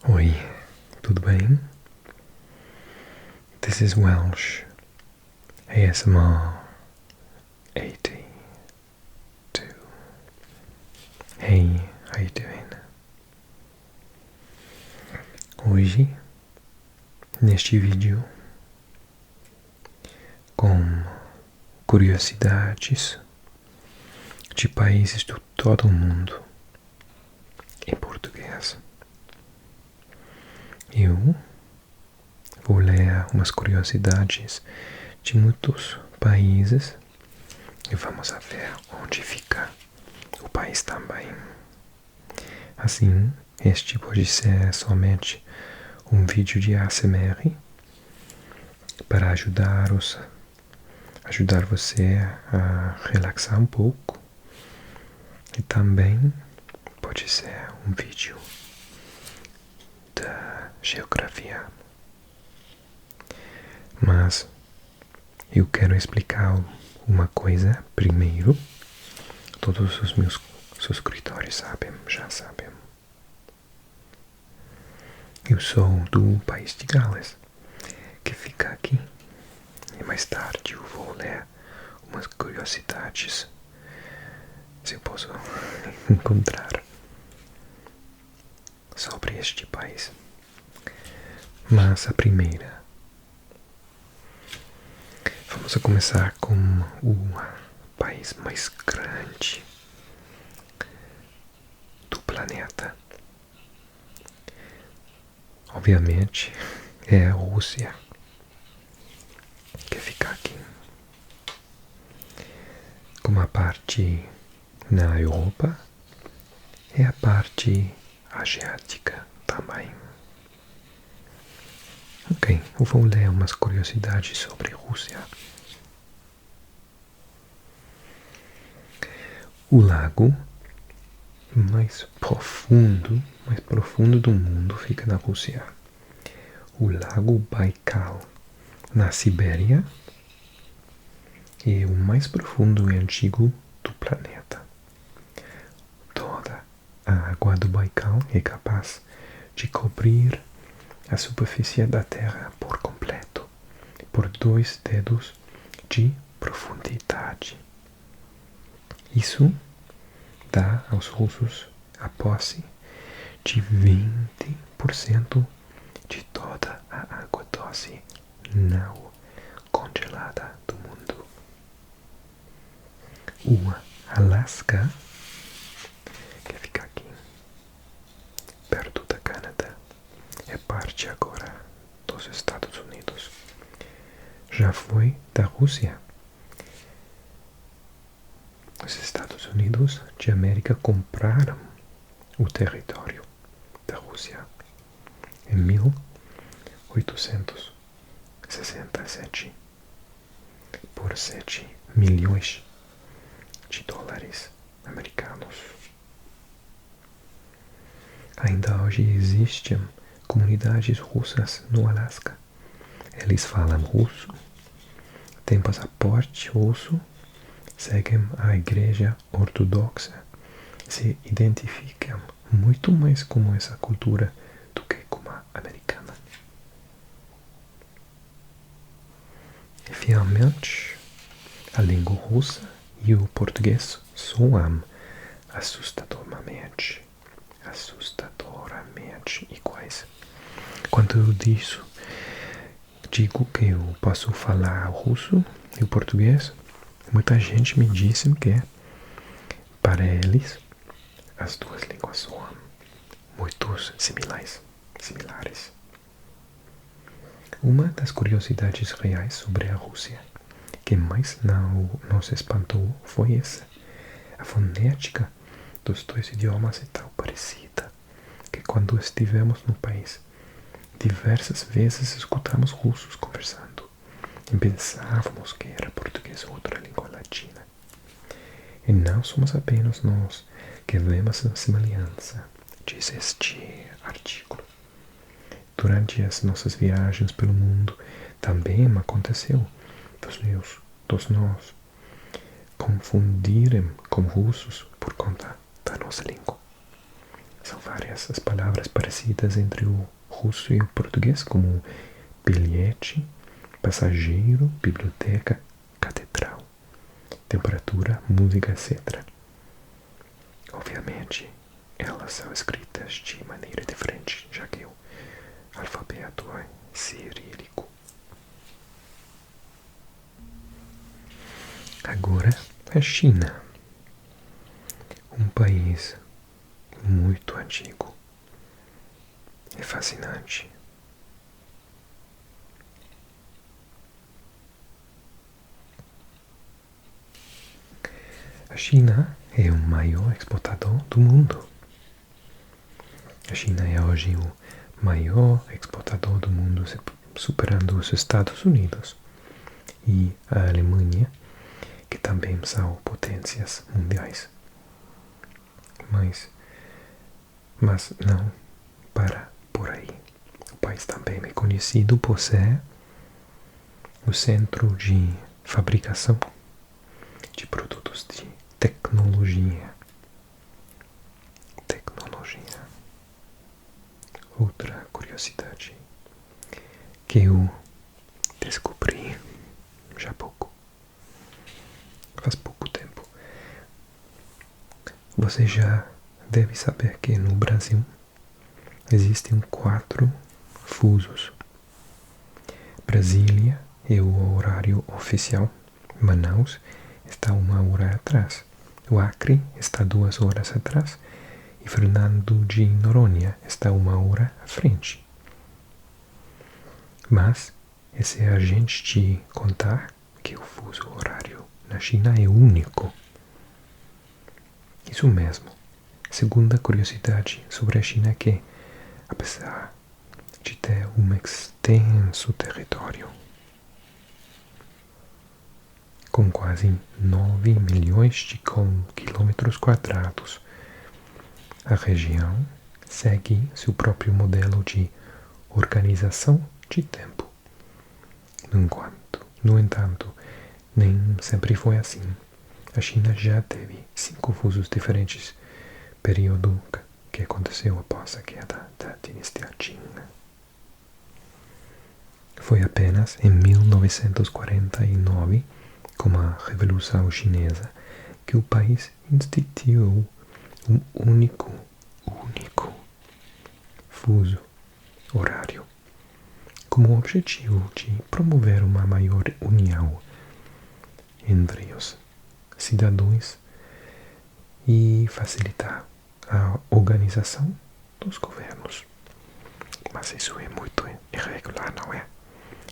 Oi, tudo bem? This is Welsh ASMR 82. Hey, how you doing? Hoje, neste vídeo, com curiosidades de países de todo o mundo em português, eu vou ler umas curiosidades de muitos países e vamos ver onde fica o país também. Assim, este pode ser somente um vídeo de ASMR para ajudar você a relaxar um pouco, e também pode ser um vídeo da geografia. Mas eu quero explicar uma coisa primeiro. Todos os meus subscritores já sabem. Eu sou do país de Gales, que fica aqui. E mais tarde eu vou ler umas curiosidades, se eu posso encontrar, sobre este país. Mas a primeira, vamos começar com o país mais grande do planeta. Obviamente é a Rússia, que fica aqui. Como a parte na Europa, é a parte asiática também. Ok, eu vou ler umas curiosidades sobre a Rússia. O lago mais profundo do mundo fica na Rússia. O Lago Baikal, na Sibéria, é o mais profundo e antigo do planeta. Toda a água do Baikal é capaz de cobrir a superfície da Terra por completo, por 2 dedos de profundidade. Isso dá aos russos a posse de 20% de toda a água doce não congelada do mundo. O Alasca, que fica aqui, perto da Canadá, é parte agora dos Estados Unidos. Já foi da Rússia. Os Estados Unidos de América compraram o território da Rússia em 1867 por 7 milhões de dólares americanos. Ainda hoje existem comunidades russas no Alasca. Eles falam russo, têm passaporte russo, seguem a igreja ortodoxa, se identificam muito mais com essa cultura do que com a americana. E finalmente, a língua russa e o português soam assustadoramente iguais. Quando eu digo que eu posso falar russo e o português, muita gente me disse que, para eles, as duas línguas soam muito similares. Uma das curiosidades reais sobre a Rússia que mais nos espantou foi essa. A fonética dos dois idiomas é tão parecida que, quando estivemos no país, diversas vezes escutamos russos conversando e pensávamos que era português ou outra língua latina. E não somos apenas nós que vemos a semelhança, diz este artigo. Durante as nossas viagens pelo mundo, também aconteceu dos nós confundirem com russos por conta da nossa língua. São várias as palavras parecidas entre o russo e o português, como bilhete, passageiro, biblioteca, catedral, temperatura, música, etc. Obviamente, elas são escritas de maneira diferente, já que o alfabeto é cirílico. Agora, a China, um país muito antigo. É fascinante. A China é o maior exportador do mundo. A China é hoje o maior exportador do mundo, superando os Estados Unidos e a Alemanha, que também são potências mundiais. Mas não para por aí. O país também é conhecido por ser o centro de fabricação de produtos de tecnologia. Outra curiosidade que eu descobri faz pouco tempo. Você já deve saber que no Brasil existem 4 fusos. Brasília é o horário oficial. Manaus está 1 hora atrás. O Acre está 2 horas atrás. E Fernando de Noronha está 1 hora à frente. Mas esse é a gente de contar que o fuso horário na China é único. Isso mesmo. Segunda curiosidade sobre a China é que, apesar de ter um extenso território, com quase 9 milhões de quilômetros quadrados, a região segue seu próprio modelo de organização de tempo. No entanto, nem sempre foi assim. A China já teve 5 fusos diferentes, período que aconteceu após a queda da dinastia Qing. Foi apenas em 1949, com a Revolução Chinesa, que o país instituiu um único fuso horário, como objetivo de promover uma maior união entre os cidadãos e facilitar a organização dos governos. Mas isso é muito irregular, não é?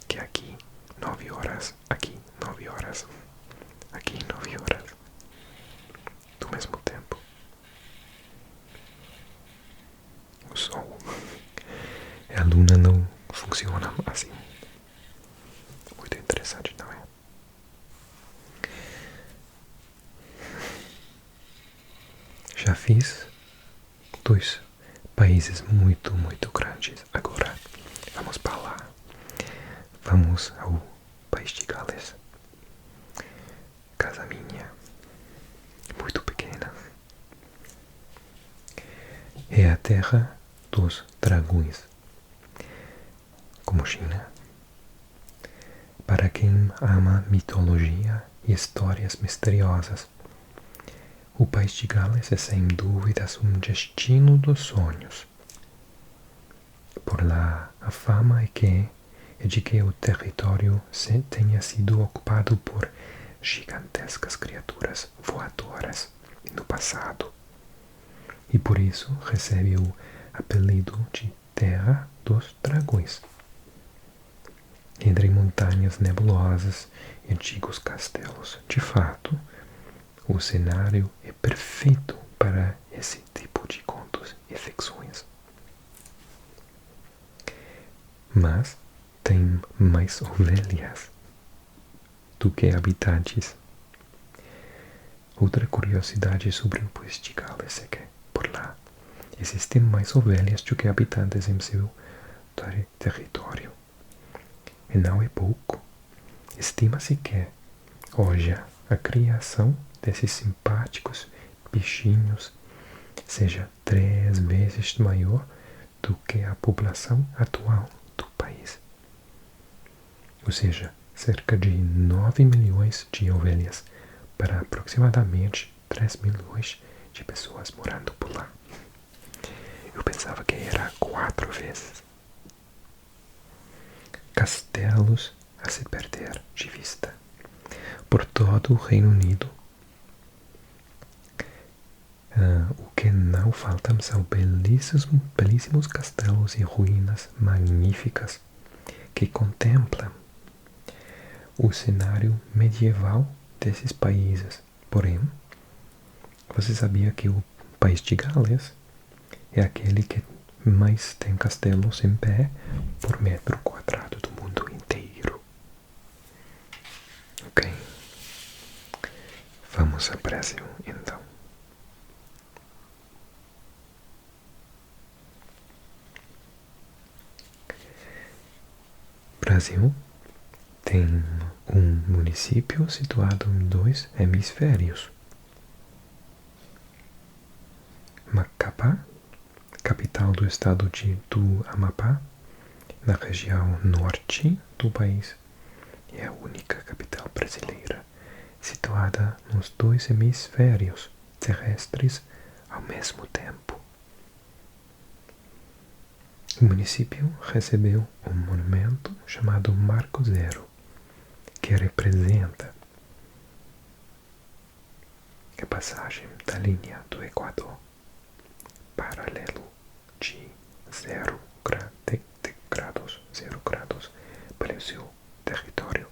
Que aqui 9 horas, aqui 9 horas, aqui 9 horas, do mesmo tempo. O Sol e a Luna não funcionam assim. Muito interessante, não é? Já fiz 2 países muito grandes. Agora vamos para lá. Vamos ao país de Gales. Casa minha, muito pequena. É a terra dos dragões, como China. Para quem ama mitologia e histórias misteriosas, o país de Gales é sem dúvidas um destino dos sonhos. Por lá, a fama é de que o território tenha sido ocupado por gigantescas criaturas voadoras no passado, e por isso recebe o apelido de Terra dos Dragões. Entre montanhas nebulosas e antigos castelos, de fato, o cenário é perfeito para esse tipo de contos e ficções. Mas tem mais ovelhas do que habitantes. Outra curiosidade sobre o país de Gales é que, por lá, existem mais ovelhas do que habitantes em seu território. E não é pouco. Estima-se que, hoje, a criação desses simpáticos bichinhos seja 3 vezes maior do que a população atual do país. Ou seja, cerca de 9 milhões de ovelhas para aproximadamente 3 milhões de pessoas morando por lá. Eu pensava que era 4 vezes. Castelos a se perder de vista por todo o Reino Unido. O que não faltam são belíssimos castelos e ruínas magníficas que contemplam o cenário medieval desses países. Porém, você sabia que o país de Gales é aquele que mais tem castelos em pé por metro quadrado do mundo inteiro? Ok. Vamos ao Brasil, então. Brasil tem um município situado em 2 hemisférios. Macapá, capital do estado do Amapá, na região norte do país, é a única capital brasileira situada nos 2 hemisférios terrestres ao mesmo tempo. O município recebeu um monumento chamado Marco Zero, que representa a passagem da linha do Equador, paralelo de 0 graus pelo seu território.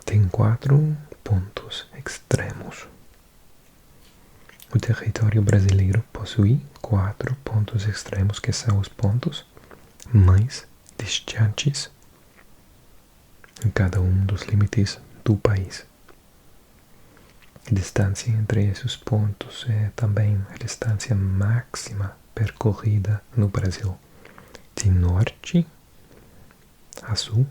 Tem 4 pontos extremos. O território brasileiro possui 4 pontos extremos, que são os pontos mais distantes em cada um dos limites do país. A distância entre esses pontos é também a distância máxima percorrida no Brasil, de norte a sul,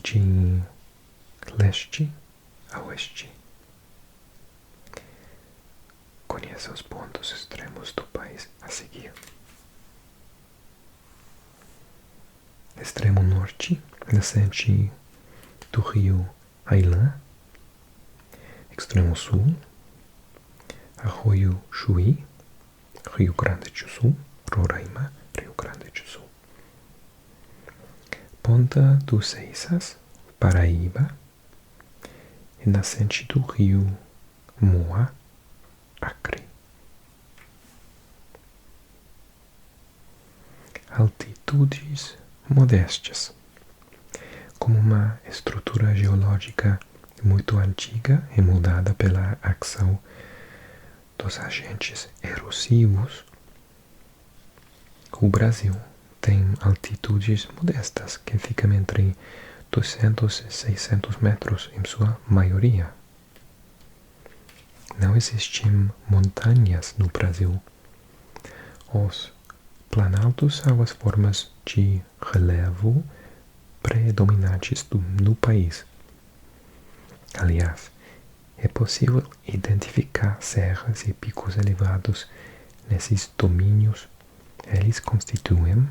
de leste a oeste. Conheça os pontos extremos do país a seguir. Extremo norte, nascente do rio Ailã. Extremo sul, Arroio Chuí, Rio Grande do Sul, Roraima, Rio Grande do Sul. Ponta dos Ceisas, Paraíba, e nascente do rio Moa, Acre. Altitudes modestas. Como uma estrutura geológica muito antiga e mudada pela ação dos agentes erosivos, o Brasil tem altitudes modestas que ficam entre 200 e 600 metros em sua maioria. Não existem montanhas no Brasil. Os planaltos são as formas de relevo predominantes no país. Aliás, é possível identificar serras e picos elevados nesses domínios. Eles constituem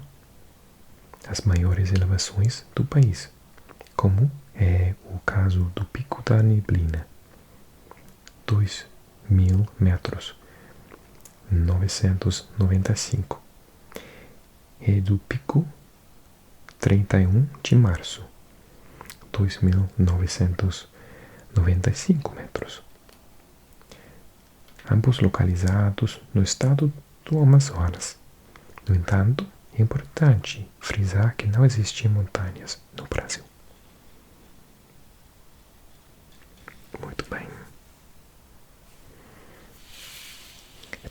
as maiores elevações do país, como é o caso do Pico da Neblina, 2.000 metros, 995, e do Pico 31 de Março, 2.995 metros, ambos localizados no estado do Amazonas. No entanto, é importante frisar que não existem montanhas no Brasil. Muito bem.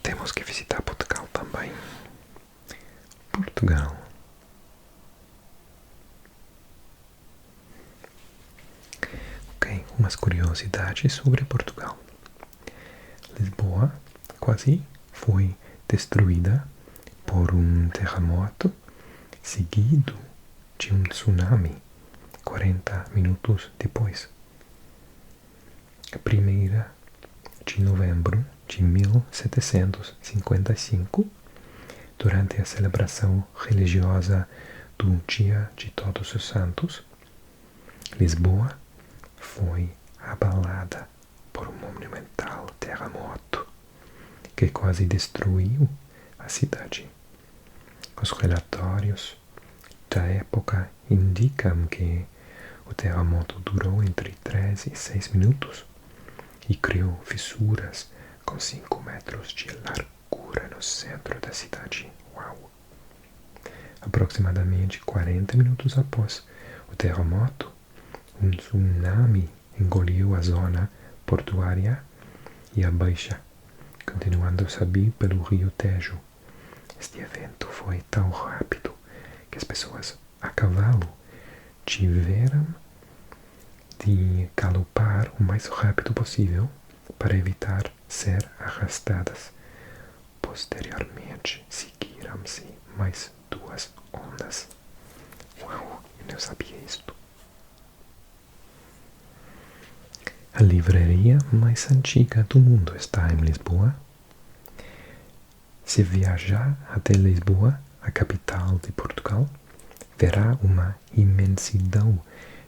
Temos que visitar Portugal também. Portugal. Ok, umas curiosidades sobre Portugal. Lisboa quase foi destruída por um terremoto seguido de um tsunami 40 minutos depois. 1º de novembro de 1755, durante a celebração religiosa do Dia de Todos os Santos, Lisboa foi abalada por um monumental terremoto que quase destruiu a cidade. Os relatórios da época indicam que o terremoto durou entre 3 e 6 minutos e criou fissuras com 5 metros de largura no centro da cidade. Uau! Aproximadamente 40 minutos após o terremoto, um tsunami engoliu a zona portuária e a Baixa, continuando a subir pelo rio Tejo. Este evento foi tão rápido que as pessoas a cavalo tiveram de galopar o mais rápido possível para evitar ser arrastadas. Posteriormente, seguiram-se mais 2 ondas. Uau, eu não sabia isto. A livraria mais antiga do mundo está em Lisboa. Se viajar até Lisboa, a capital de Portugal, verá uma imensidão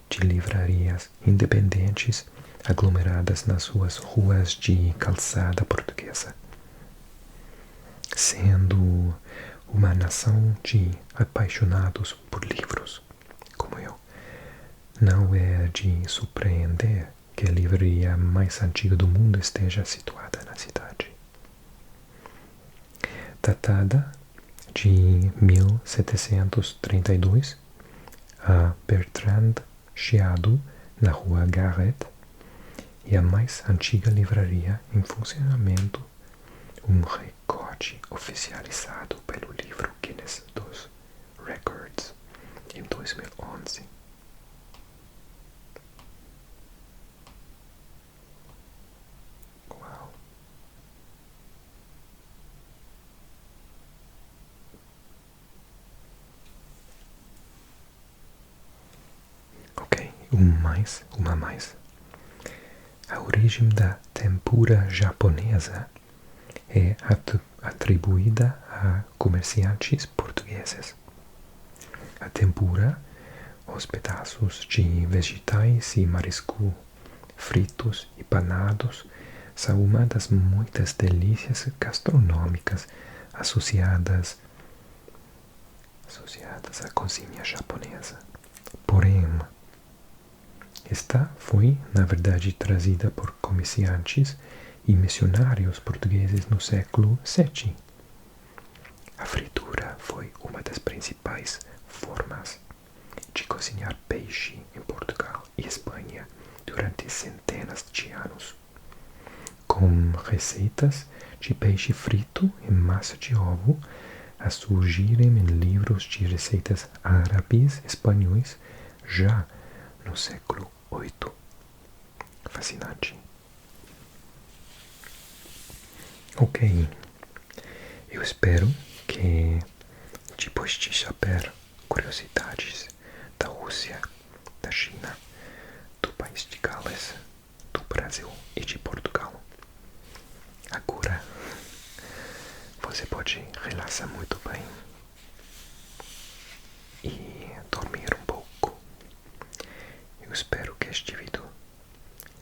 de livrarias independentes aglomeradas nas suas ruas de calçada portuguesa. Sendo uma nação de apaixonados por livros, como eu, não é de surpreender que a livraria mais antiga do mundo esteja situada na cidade. Datada de 1732, a Bertrand Chiado, na rua Garrett, é a mais antiga livraria em funcionamento, um recorde oficializado pelo livro Guinness dos Records em 2011. Uau! Ok, uma mais. A origem da tempura japonesa é atribuída a comerciantes portugueses. A tempura, os pedaços de vegetais e marisco fritos e panados, são uma das muitas delícias gastronômicas associadas à cozinha japonesa. Porém, esta foi, na verdade, trazida por comerciantes e missionários portugueses no século VII. A fritura foi uma das principais formas de cozinhar peixe em Portugal e Espanha durante centenas de anos, com receitas de peixe frito e massa de ovo a surgirem em livros de receitas árabes e espanhóis já no século VIII. Fascinante. Ok, eu espero que depois de saber curiosidades da Rússia, da China, do país de Gales, do Brasil e de Portugal, agora você pode relaxar muito bem e dormir um pouco. Eu espero que este vídeo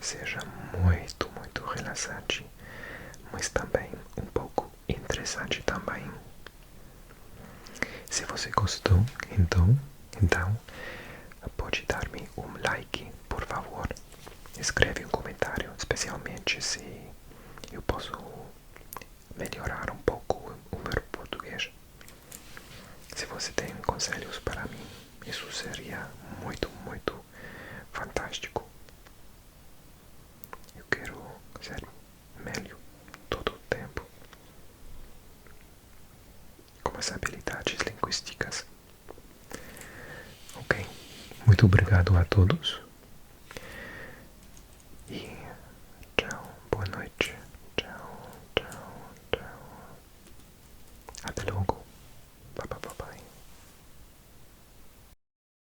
seja muito, muito relaxante, mas também um pouco interessante também. Se você gostou, então pode dar-me um like, por favor. Escreve um comentário, especialmente se eu posso melhorar um pouco o meu português. Se você tem conselhos para mim, isso seria muito, muito fantástico. Eu quero ser melhor todo o tempo com as habilidades linguísticas. Ok, muito obrigado a todos